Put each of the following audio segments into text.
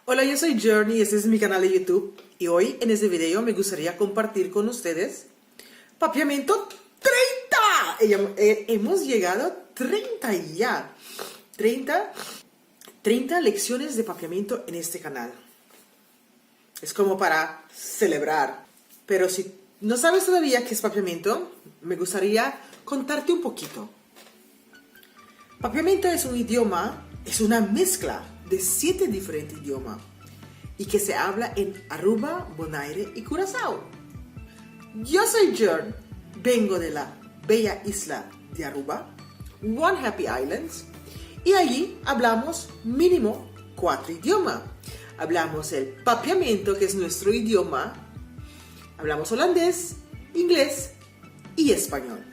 Hola, yo soy Journey y este es mi canal de YouTube. Y hoy en este video me gustaría compartir con ustedes Papiamento 30. Hemos llegado a 30 ya. 30 lecciones de papiamento en este canal. Es como para celebrar. Pero si no sabes todavía qué es papiamento, me gustaría contarte un poquito. Papiamento es un idioma, es una mezcla de 7 diferentes idiomas y que se habla en Aruba, Bonaire y Curazao. Yo soy Jern, vengo de la bella isla de Aruba, One Happy Islands, y allí hablamos mínimo 4 idiomas. Hablamos el papiamento, que es nuestro idioma, hablamos holandés, inglés y español.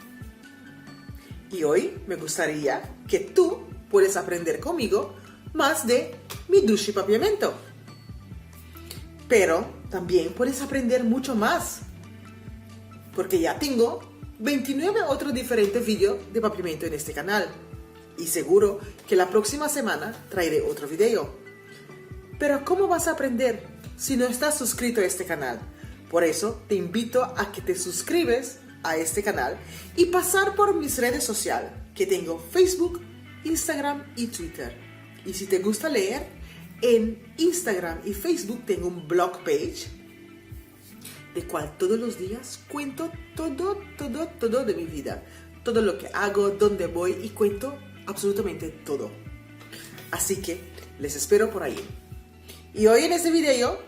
Y hoy me gustaría que tú puedas aprender conmigo más de mi dushi papiamento. Pero también puedes aprender mucho más, porque ya tengo 29 otros diferentes vídeos de papiamento en este canal. Y seguro que la próxima semana traeré otro video. Pero ¿cómo vas a aprender si no estás suscrito a este canal? Por eso te invito a que te suscribes a este canal y pasar por mis redes sociales, que tengo Facebook, Instagram y Twitter. Y si te gusta leer, en Instagram y Facebook tengo un blog page de cual todos los días cuento todo de mi vida, todo lo que hago, dónde voy, y cuento absolutamente todo. Así que les espero por ahí. Y hoy en este video,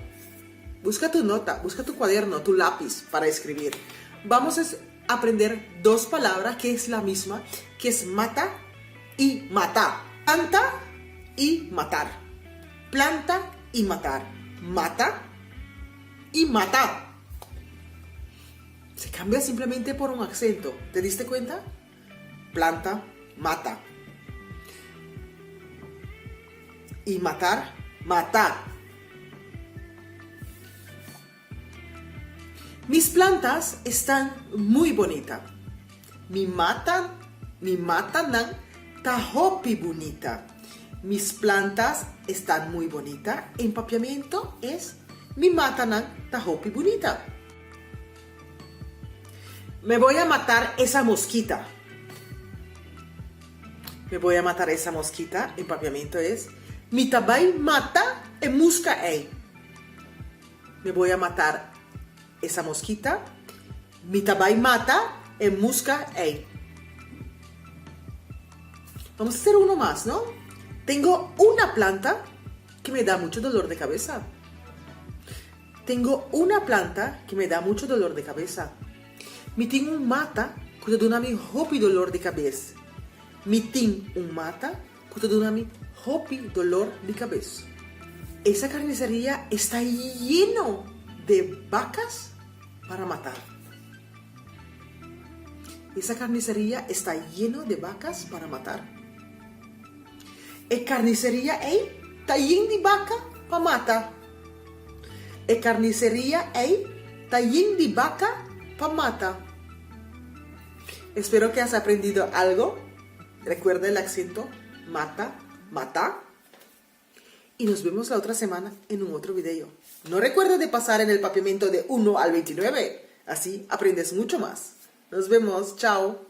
busca tu nota, busca tu cuaderno, tu lápiz para escribir. Vamos a aprender 2 palabras que es la misma, que es mata y matar. Planta y matar. Planta y matar. Mata y matar. Se cambia simplemente por un acento. ¿Te diste cuenta? Planta, mata. Y matar, matar. Mis plantas están muy bonitas. Mi matanan tahopi bonita. Mis plantas están muy bonitas. En papiamento es mi matanan tahopi bonita. Me voy a matar esa mosquita. Me voy a matar esa mosquita. En papiamento es mi tabay mata en musca ei. Me voy a matar esa mosquita. Mi tabay mata en musca ei. Vamos a hacer uno más, ¿no? Tengo una planta que me da mucho dolor de cabeza. Tengo una planta que me da mucho dolor de cabeza. Mi tengo un mata que te da mi hopi dolor de cabeza. Mi tengo un mata que te da mi hopi dolor de cabeza. Esa carnicería está lleno de vacas para matar. Esa carnicería está lleno de vacas para matar. E carnicería está lleno de vaca para matar. E carnicería está lleno de vaca para matar. Espero que has aprendido algo. Recuerda el acento mata, mata. Y nos vemos la otra semana en un otro video. No recuerdes de pasar en el papiamento de 1 al 29. Así aprendes mucho más. Nos vemos. Chao.